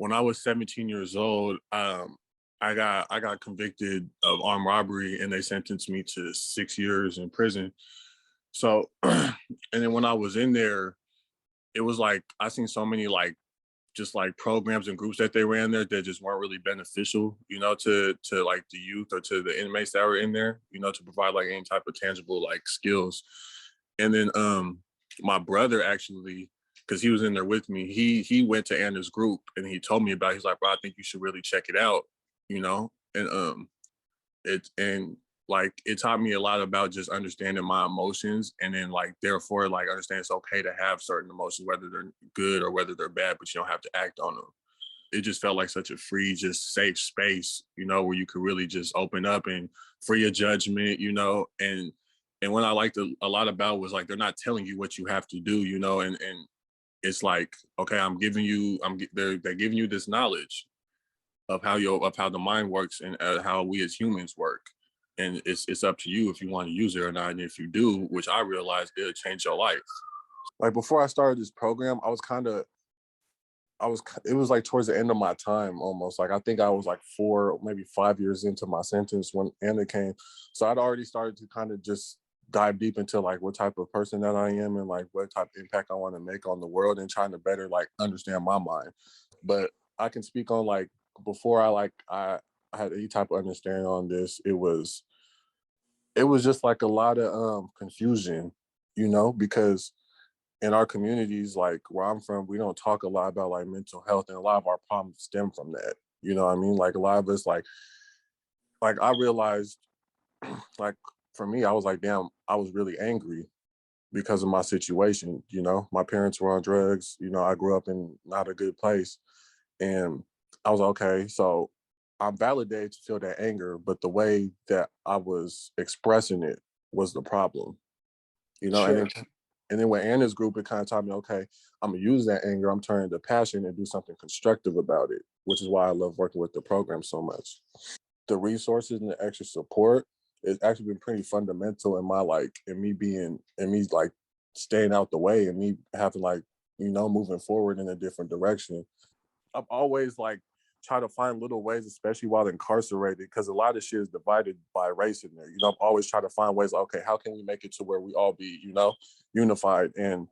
when I was 17 years old, I got convicted of armed robbery and they sentenced me to 6 years in prison. So, and then when I was in there, it was like I seen so many like just like programs and groups that they ran there that just weren't really beneficial, to like the youth or to the inmates that were in there, to provide like any type of tangible like skills. And then my brother actually, because he was in there with me, he went to Anna's group and he told me about it. He's like, bro, I think you should really check it out, and like it taught me a lot about just understanding my emotions, and then like therefore like understand it's okay to have certain emotions, whether they're good or whether they're bad, but you don't have to act on them. It just felt like such a free, just safe space, where you could really just open up and free a judgment, and what I liked a lot about was like they're not telling you what you have to do, and it's like, okay, they're giving you this knowledge of how the mind works and how we as humans work, and it's up to you if you want to use it or not. And if you do, which I realized, it'll change your life. Like before I started this program, it was like towards the end of my time almost. Like I think I was like 4, maybe 5 years into my sentence when Anna came. So I'd already started to kind of just dive deep into like what type of person that I am and like what type of impact I want to make on the world and trying to better like understand my mind. But I can speak on like before I had any type of understanding on this, it was just like a lot of confusion, because in our communities, like where I'm from, we don't talk a lot about like mental health, and a lot of our problems stem from that. You know what I mean? Like a lot of us, like I realized, like for me, I was like, damn, I was really angry because of my situation. My parents were on drugs. I grew up in not a good place, and I was okay. So I'm validated to feel that anger, but the way that I was expressing it was the problem. And Sure. then with Anna's group, it kind of taught me, okay, I'm gonna use that anger, I'm turning to passion and do something constructive about it, which is why I love working with the program so much. The resources and the extra support has actually been pretty fundamental in my in me like staying out the way and me having like, moving forward in a different direction. I've always like try to find little ways, especially while incarcerated, because a lot of shit is divided by race in there. I've always tried to find ways, like, okay, how can we make it to where we all be, unified? And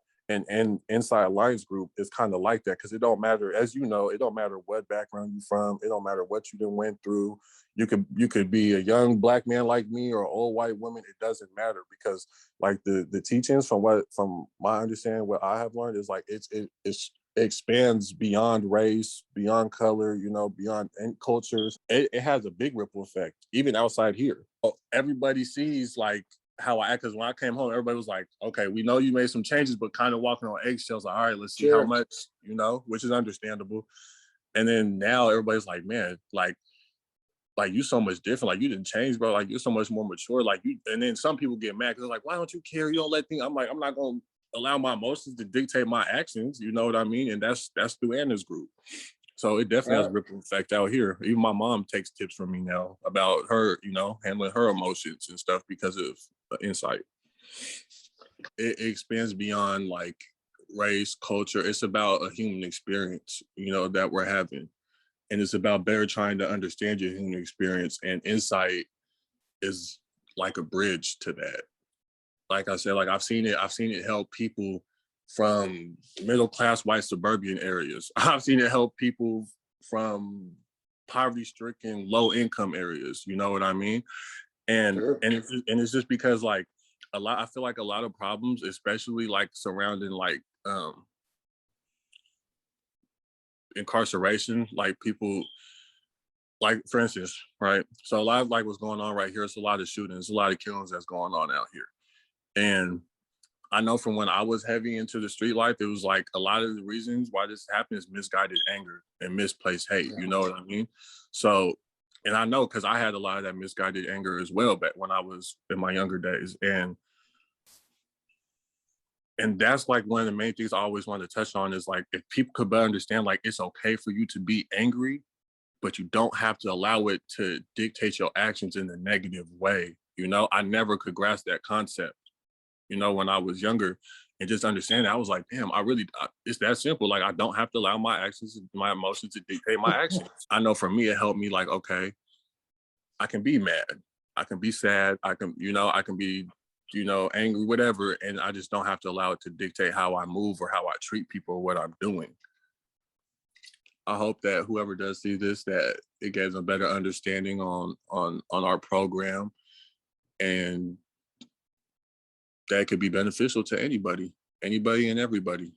inside Alliance Group is kind of like that, because it don't matter, as you know, it don't matter what background you're from, it don't matter what you done went through. You could be a young black man like me or an old white woman. It doesn't matter, because like the teachings from my understanding, what I have learned is like it's expands beyond race, beyond color, beyond cultures. It has a big ripple effect, even outside here. Everybody sees like how I act, because when I came home, everybody was like, okay, we know you made some changes, but kind of walking on eggshells. Like, all right, let's see how Sure. much, which is understandable. And then now everybody's like, man, like you so much different. Like you didn't change, bro. Like you're so much more mature. Like you, and then some people get mad because they're like, why don't you care? You don't let things. I'm like, I'm not gonna allow my emotions to dictate my actions. You know what I mean? And that's through Anna's group. So it definitely has a Right. ripple effect out here. Even my mom takes tips from me now about her, handling her emotions and stuff because of insight. It expands beyond like race, culture. It's about a human experience, that we're having. And it's about better trying to understand your human experience, and insight is like a bridge to that. Like I said, like I've seen it help people from middle class white suburban areas. I've seen it help people from poverty stricken low income areas. You know what I mean? And Sure. it's just because like I feel like a lot of problems, especially like surrounding like incarceration, like people, like for instance, right? So a lot of like what's going on right here, it's a lot of shootings, a lot of killings that's going on out here. And I know from when I was heavy into the street life, it was like a lot of the reasons why this happens is misguided anger and misplaced hate. You Yeah. know what I mean? So, and I know because I had a lot of that misguided anger as well back when I was in my younger days. And that's like one of the main things I always wanted to touch on is like if people could better understand, like it's okay for you to be angry, but you don't have to allow it to dictate your actions in a negative way. I never could grasp that concept, when I was younger. And just understand that, I was like, damn, it's that simple. Like, I don't have to allow my actions, my emotions to dictate my actions. I know for me, it helped me like, okay, I can be mad. I can be sad. I can be, angry, whatever. And I just don't have to allow it to dictate how I move or how I treat people or what I'm doing. I hope that whoever does see this, that it gives a better understanding on our program, and that could be beneficial to anybody and everybody.